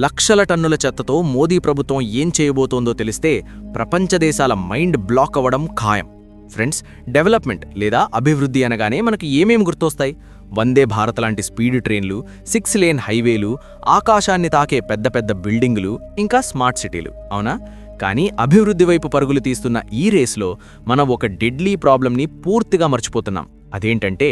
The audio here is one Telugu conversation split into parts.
లక్షల టన్నుల చెత్తతో మోదీ ప్రభుత్వం ఏం చేయబోతోందో తెలిస్తే ప్రపంచ దేశాల మైండ్ బ్లాక్ అవ్వడం ఖాయం. ఫ్రెండ్స్, డెవలప్మెంట్ లేదా అభివృద్ధి అనగానే మనకి ఏమేం గుర్తొస్తాయి? వందే భారత్ లాంటి స్పీడ్ ట్రైన్లు, 6 లేన్ హైవేలు, ఆకాశాన్ని తాకే పెద్ద పెద్ద బిల్డింగులు, ఇంకా స్మార్ట్ సిటీలు, అవునా? కానీ అభివృద్ధి వైపు పరుగులు తీస్తున్న ఈ రేస్లో మనం ఒక డెడ్లీ ప్రాబ్లంని పూర్తిగా మర్చిపోతున్నాం. అదేంటంటే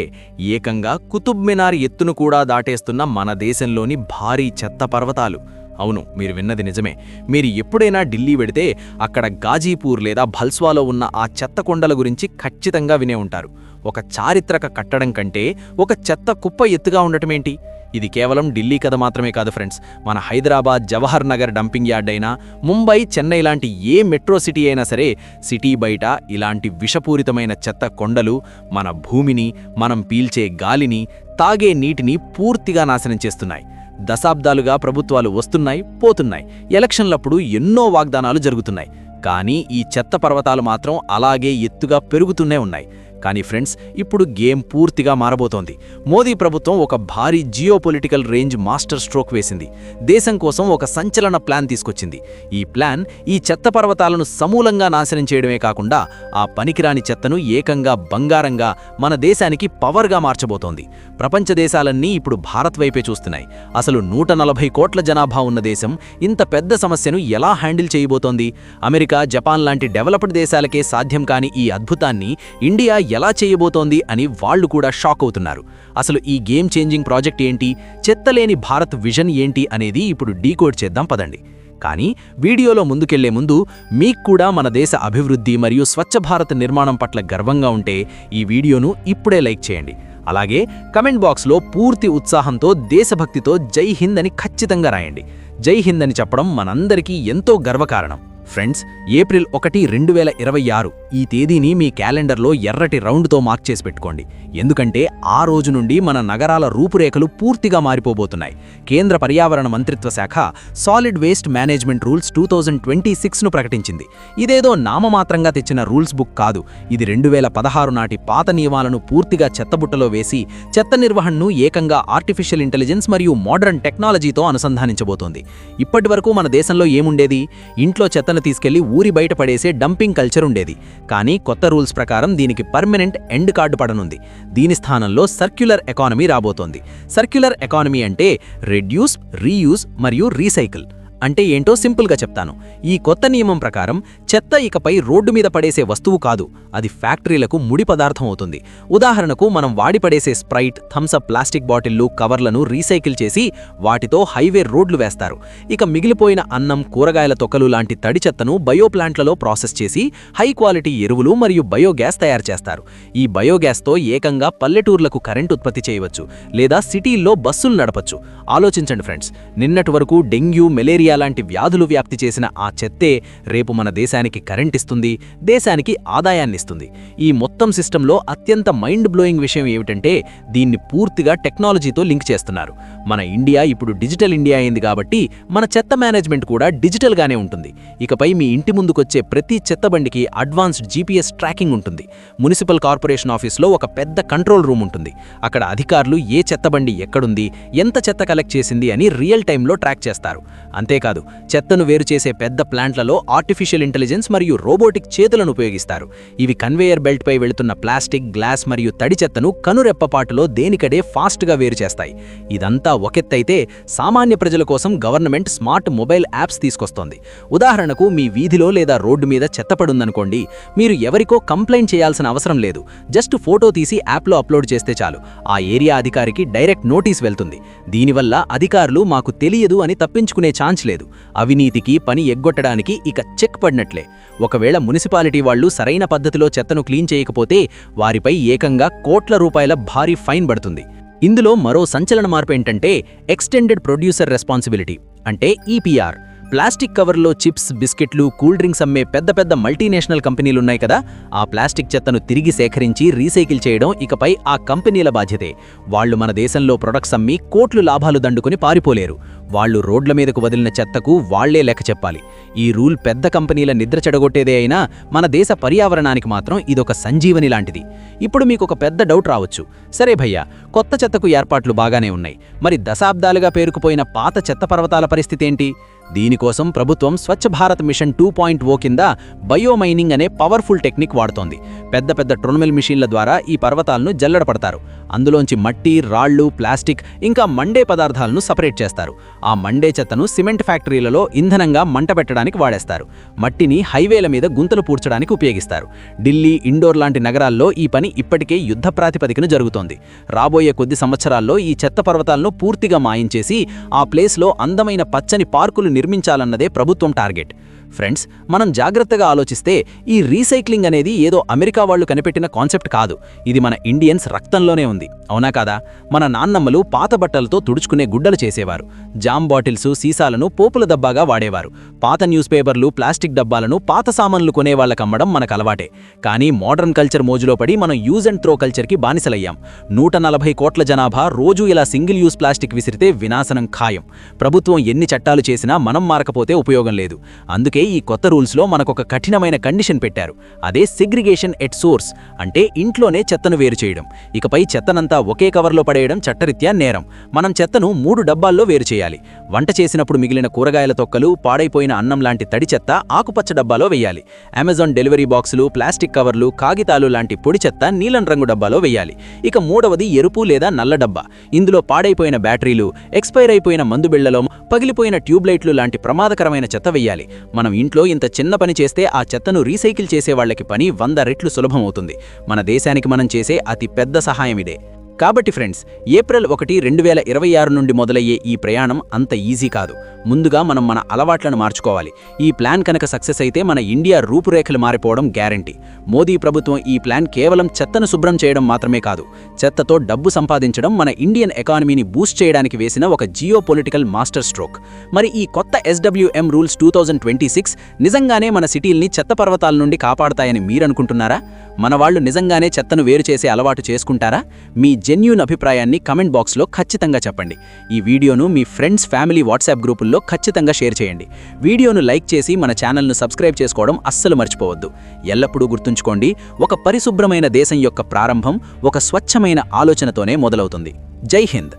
ఏకంగా కుతుబ్ మినార్ ఎత్తును కూడా దాటేస్తున్న మన దేశంలోని భారీ చెత్త పర్వతాలు. అవును, మీరు విన్నది నిజమే. మీరు ఎప్పుడైనా ఢిల్లీ వెడితే అక్కడ గాజీపూర్ లేదా భల్స్వాలో ఉన్న ఆ చెత్త కొండల గురించి ఖచ్చితంగా వినే ఉంటారు. ఒక చారిత్రక కట్టడం కంటే ఒక చెత్త కుప్ప ఎత్తుగా ఉండటమేంటి? ఇది కేవలం ఢిల్లీ కథ మాత్రమే కాదు ఫ్రెండ్స్. మన హైదరాబాద్ జవహర్ నగర్ డంపింగ్ యార్డ్ అయినా, ముంబై, చెన్నై లాంటి ఏ మెట్రో సిటీ అయినా సరే, సిటీ బయట ఇలాంటి విషపూరితమైన చెత్త కొండలు మన భూమిని, మనం పీల్చే గాలిని, తాగే నీటిని పూర్తిగా నాశనం చేస్తున్నాయి. దశాబ్దాలుగా ప్రభుత్వాలు వస్తున్నాయి, పోతున్నాయి. ఎలక్షన్లప్పుడు ఎన్నో వాగ్దానాలు జరుగుతున్నాయి. కానీ ఈ చెత్త పర్వతాలు మాత్రం అలాగే ఎత్తుగా పెరుగుతూనే ఉన్నాయి. కానీ ఫ్రెండ్స్, ఇప్పుడు గేమ్ పూర్తిగా మారబోతోంది. మోదీ ప్రభుత్వం ఒక భారీ జియోపొలిటికల్ రేంజ్ మాస్టర్ స్ట్రోక్ వేసింది. దేశం కోసం ఒక సంచలన ప్లాన్ తీసుకొచ్చింది. ఈ ప్లాన్ ఈ చెత్త పర్వతాలను సమూలంగా నాశనం చేయడమే కాకుండా ఆ పనికిరాని చెత్తను ఏకంగా బంగారంగా మన దేశానికి పవర్గా మార్చబోతోంది. ప్రపంచ దేశాలన్నీ ఇప్పుడు భారత్ వైపే చూస్తున్నాయి. అసలు 140 కోట్ల జనాభా ఉన్న దేశం ఇంత పెద్ద సమస్యను ఎలా హ్యాండిల్ చేయబోతోంది? అమెరికా, జపాన్ లాంటి డెవలప్డ్ దేశాలకే సాధ్యం కాని ఈ అద్భుతాన్ని ఇండియా ఎలా చేయబోతోంది అని వాళ్లు కూడా షాక్ అవుతున్నారు. అసలు ఈ గేమ్ చేంజింగ్ ప్రాజెక్ట్ ఏంటి, చెత్తలేని భారత్ విజన్ ఏంటి అనేది ఇప్పుడు డీకోడ్ చేద్దాం పదండి. కానీ వీడియోలో ముందుకెళ్లే ముందు మీకు కూడా మన దేశ అభివృద్ధి మరియు స్వచ్ఛ భారత్ నిర్మాణం పట్ల గర్వంగా ఉంటే ఈ వీడియోను ఇప్పుడే లైక్ చేయండి. అలాగే కమెంట్ బాక్స్లో పూర్తి ఉత్సాహంతో, దేశభక్తితో జై హింద్ అని ఖచ్చితంగా రాయండి. జై హింద్ అని చెప్పడం మనందరికీ ఎంతో గర్వకారణం. ఫ్రెండ్స్, ఏప్రిల్ 1, 2026 ఈ తేదీని మీ క్యాలెండర్లో ఎర్రటి రౌండ్తో మార్క్ చేసి పెట్టుకోండి. ఎందుకంటే ఆ రోజు నుండి మన నగరాల రూపురేఖలు పూర్తిగా మారిపోబోతున్నాయి. కేంద్ర పర్యావరణ మంత్రిత్వ శాఖ సాలిడ్ వేస్ట్ మేనేజ్మెంట్ రూల్స్ 2026ను ప్రకటించింది. ఇదేదో నామమాత్రంగా తెచ్చిన రూల్స్ బుక్ కాదు. ఇది 2016 నాటి పాత నియమాలను పూర్తిగా చెత్తబుట్టలో వేసి చెత్త నిర్వహణను ఏకంగా ఆర్టిఫిషియల్ ఇంటెలిజెన్స్ మరియు మోడర్న్ టెక్నాలజీతో అనుసంధానించబోతోంది. ఇప్పటివరకు మన దేశంలో ఏముండేది? ఇంట్లో చెత్తను తీసుకెళ్లి ఊరి బయట పడేసే డంపింగ్ కల్చర్ ఉండేది. కానీ కొత్త రూల్స్ ప్రకారం దీనికి పర్మనెంట్ ఎండ్ కార్డు పడనుంది. దీని స్థానంలో సర్క్యులర్ ఎకానమీ రాబోతోంది. సర్క్యులర్ ఎకానమీ అంటే రెడ్యూస్, రీయూజ్ మరియు రీసైకిల్. అంటే ఏంటో సింపుల్గా చెప్తాను. ఈ కొత్త నియమం ప్రకారం చెత్త ఇకపై రోడ్డు మీద పడేసే వస్తువు కాదు, అది ఫ్యాక్టరీలకు ముడి పదార్థం అవుతుంది. ఉదాహరణకు మనం వాడిపడేసే స్ప్రైట్, థమ్సప్ ప్లాస్టిక్ బాటిళ్లు, కవర్లను రీసైకిల్ చేసి వాటితో హైవే రోడ్లు వేస్తారు. ఇక మిగిలిపోయిన అన్నం, కూరగాయల తొక్కలు లాంటి తడి చెత్తను బయో ప్లాంట్లలో ప్రాసెస్ చేసి హై క్వాలిటీ ఎరువులు మరియు బయోగ్యాస్ తయారు చేస్తారు. ఈ బయోగ్యాస్తో ఏకంగా పల్లెటూర్లకు కరెంట్ ఉత్పత్తి చేయవచ్చు, లేదా సిటీల్లో బస్సులు నడపచ్చు. ఆలోచించండి ఫ్రెండ్స్, నిన్నటి వరకు డెంగ్యూ, మలేరియా లాంటి వ్యాధులు వ్యాప్తి చేసిన ఆ చెత్తే రేపు మన దేశానికి కరెంట్ ఇస్తుంది, దేశానికి ఆదాయాన్నిస్తుంది. ఈ మొత్తం సిస్టంలో అత్యంత మైండ్ బ్లోయింగ్ విషయం ఏమిటంటే దీన్ని పూర్తిగా టెక్నాలజీతో లింక్ చేస్తున్నారు. మన ఇండియా ఇప్పుడు డిజిటల్ ఇండియా అయింది కాబట్టి మన చెత్త మేనేజ్మెంట్ కూడా డిజిటల్గానే ఉంటుంది. ఇకపై మీ ఇంటి ముందుకొచ్చే ప్రతి చెత్త బండికి అడ్వాన్స్డ్ జీపీఎస్ ట్రాకింగ్ ఉంటుంది. మున్సిపల్ కార్పొరేషన్ ఆఫీస్లో ఒక పెద్ద కంట్రోల్ రూమ్ ఉంటుంది. అక్కడ అధికారులు ఏ చెత్త బండి ఎక్కడుంది, ఎంత చెత్త కలెక్ట్ చేసింది అని రియల్ టైంలో ట్రాక్ చేస్తారు. అంతేకాదు, చెత్తను వేరు చేసే పెద్ద ప్లాంట్లలో ఆర్టిఫిషియల్ ఇంటెలిజెన్స్ మరియు రోబోటిక్ చేతులను ఉపయోగిస్తారు. ఇవి కన్వేయర్ బెల్ట్ పై వెళుతున్న ప్లాస్టిక్, గ్లాస్ మరియు తడి చెత్తను కనురెప్పపాటులో దేనికడే ఫాస్ట్గా వేరు చేస్తాయి. ఇదంతా ఒకెత్తైతే సామాన్య ప్రజల కోసం గవర్నమెంట్ స్మార్ట్ మొబైల్ యాప్స్ తీసుకొస్తోంది. ఉదాహరణకు, మీ వీధిలో లేదా రోడ్డు మీద చెత్త పడుందనుకోండి, మీరు ఎవరికో కంప్లైంట్ చేయాల్సిన అవసరం లేదు. జస్ట్ ఫోటో తీసి యాప్లో అప్లోడ్ చేస్తే చాలు. ఆ ఏరియా అధికారికి డైరెక్ట్ నోటీస్ వెళ్తుంది. దీనివల్ల అధికారులు మాకు తెలియదు అని తప్పించుకునే ఛాన్స్ లేదు. అవినీతికి, పని ఎగ్గొట్టడానికి ఇక చెక్ పడినట్లే. ఒకవేళ మున్సిపాలిటీ వాళ్లు సరైన పద్ధతిలో చెత్తను క్లీన్ చేయకపోతే వారిపై ఏకంగా కోట్ల రూపాయల భారీ ఫైన్ పడుతుంది. ఇందులో మరో సంచలన మార్పు ఏంటంటే ఎక్స్టెండెడ్ ప్రొడ్యూసర్ రెస్పాన్సిబిలిటీ, అంటే ఈపీఆర్. ప్లాస్టిక్ కవర్లో చిప్స్, బిస్కెట్లు, కూల్ డ్రింక్స్ అమ్మే పెద్ద పెద్ద మల్టీనేషనల్ కంపెనీలున్నాయి కదా, ఆ ప్లాస్టిక్ చెత్తను తిరిగి సేకరించి రీసైకిల్ చేయడం ఇకపై ఆ కంపెనీల బాధ్యతే. వాళ్లు మన దేశంలో ప్రొడక్ట్స్ అమ్మి కోట్లు లాభాలు దండుకుని పారిపోలేరు. వాళ్లు రోడ్ల మీదకు వదిలిన చెత్తకు వాళ్లే లెక్క చెప్పాలి. ఈ రూల్ పెద్ద కంపెనీల నిద్ర చెడగొట్టేదే అయినా మన దేశ పర్యావరణానికి మాత్రం ఇదొక సంజీవని లాంటిది. ఇప్పుడు మీకొక పెద్ద డౌట్ రావచ్చు. సరే భయ్యా, కొత్త చెత్తకు ఏర్పాట్లు బాగానే ఉన్నాయి, మరి దశాబ్దాలుగా పేరుకుపోయిన పాత చెత్త పర్వతాల పరిస్థితేంటి? దీనికోసం ప్రభుత్వం స్వచ్ఛ భారత్ మిషన్ 2.0 కింద బయోమైనింగ్ అనే పవర్ఫుల్ టెక్నిక్ వాడుతోంది. పెద్ద పెద్ద ట్రోన్మెల్ మిషన్ల ద్వారా ఈ పర్వతాలను జల్లెడపడతారు. అందులోంచి మట్టి, రాళ్లు, ప్లాస్టిక్ ఇంకా మండే పదార్థాలను సపరేట్ చేస్తారు. ఆ మండే చెత్తను సిమెంట్ ఫ్యాక్టరీలలో ఇంధనంగా మంట పెట్టడానికి వాడేస్తారు. మట్టిని హైవేల మీద గుంతలు పూడ్చడానికి ఉపయోగిస్తారు. ఢిల్లీ, ఇండోర్ లాంటి నగరాల్లో ఈ పని ఇప్పటికే యుద్ధ ప్రాతిపదికన జరుగుతోంది. రాబోయే కొద్ది సంవత్సరాల్లో ఈ చెత్త పర్వతాలను పూర్తిగా మాయించేసి ఆ ప్లేస్లో అందమైన పచ్చని పార్కులు నిర్మించాలన్నదే ప్రభుత్వం టార్గెట్. ఫ్రెండ్స్, మనం జాగ్రత్తగా ఆలోచిస్తే ఈ రీసైక్లింగ్ అనేది ఏదో అమెరికా వాళ్ళు కనిపెట్టిన కాన్సెప్ట్ కాదు. ఇది మన ఇండియన్స్ రక్తంలోనే ఉంది. అవునా కాదా? మన నాన్నమ్మలు పాత బట్టలతో తుడుచుకునే గుడ్డలు చేసేవారు. జామ్ బాటిల్స్, సీసాలను పోపుల దబ్బాగా వాడేవారు. పాత న్యూస్ పేపర్లు, ప్లాస్టిక్ డబ్బాలను పాత సామాన్లు కొనేవాళ్ళకి అమ్మడం మనకు అలవాటే. కానీ మోడర్న్ కల్చర్ మోజులో పడి మనం యూజ్ అండ్ త్రో కల్చర్కి బానిసలయ్యాం. 140 కోట్ల జనాభా రోజూ ఇలా సింగిల్ యూజ్ ప్లాస్టిక్ విసిరితే వినాశనం ఖాయం. ప్రభుత్వం ఎన్ని చట్టాలు చేసినా మనం మారకపోతే ఉపయోగం లేదు. అందుకే ఈ కొత్త రూల్స్లో మనకొక కఠినమైన కండిషన్ పెట్టారు. అదే సెగ్రిగేషన్ ఎట్ సోర్స్, అంటే ఇంట్లోనే చెత్తను వేరు చేయడం. ఇకపై చెత్తనంతా ఒకే కవర్లో పడేయడం చట్టరీత్యా నేరం. మనం చెత్తను 3 డబ్బాల్లో వేరు చేయాలి. వంట చేసినప్పుడు మిగిలిన కూరగాయల తొక్కలు, పాడైపోయిన అన్నం లాంటి తడి చెత్త ఆకుపచ్చ డబ్బాలో వేయాలి. అమెజాన్ డెలివరీ బాక్సులు, ప్లాస్టిక్ కవర్లు, కాగితాలు లాంటి పొడి చెత్త నీలం రంగు డబ్బాలో వేయాలి. ఇక మూడవది ఎరుపు లేదా నల్ల డబ్బా. ఇందులో పాడైపోయిన బ్యాటరీలు, ఎక్స్పైర్ అయిపోయిన మందు బిళ్లలో, పగిలిపోయిన ట్యూబ్లైట్లు లాంటి ప్రమాదకరమైన చెత్త వేయాలి. మనం ఇంట్లో ఇంత చిన్న పని చేస్తే ఆ చెత్తను రీసైకిల్ చేసే వాళ్లకి పని 100 రెట్లు సులభమవుతుంది. మన దేశానికి మనం చేసే అతి పెద్ద సహాయం ఇదే. కాబట్టి ఫ్రెండ్స్, ఏప్రిల్ 1, 2026 నుండి మొదలయ్యే ఈ ప్రయాణం అంత ఈజీ కాదు. ముందుగా మనం మన అలవాట్లను మార్చుకోవాలి. ఈ ప్లాన్ కనుక సక్సెస్ అయితే మన ఇండియా రూపురేఖలు మారిపోవడం గ్యారంటీ. మోదీ ప్రభుత్వం ఈ ప్లాన్ కేవలం చెత్తను శుభ్రం చేయడం మాత్రమే కాదు, చెత్తతో డబ్బు సంపాదించడం, మన ఇండియన్ ఎకానమీని బూస్ట్ చేయడానికి వేసిన ఒక జియో పొలిటికల్ మాస్టర్ స్ట్రోక్. మరి ఈ కొత్త SWM రూల్స్ 2026 నిజంగానే మన సిటీల్ని చెత్త పర్వతాల నుండి కాపాడతాయని మీరనుకుంటున్నారా? మన వాళ్ళు నిజంగానే చెత్తను వేరు చేసే అలవాటు చేసుకుంటారా? మీ జెన్యూన్ అభిప్రాయాన్ని కమెంట్ బాక్స్లో ఖచ్చితంగా చెప్పండి. ఈ వీడియోను మీ ఫ్రెండ్స్, ఫ్యామిలీ వాట్సాప్ గ్రూపుల్లో ఖచ్చితంగా షేర్ చేయండి. వీడియోను లైక్ చేసి మన ఛానల్ను సబ్స్క్రైబ్ చేసుకోవడం అస్సలు మర్చిపోవద్దు. ఎల్లప్పుడూ గుర్తుంచుకోండి, ఒక పరిశుభ్రమైన దేశం యొక్క ప్రారంభం ఒక స్వచ్ఛమైన ఆలోచనతోనే మొదలవుతుంది. జై హింద్.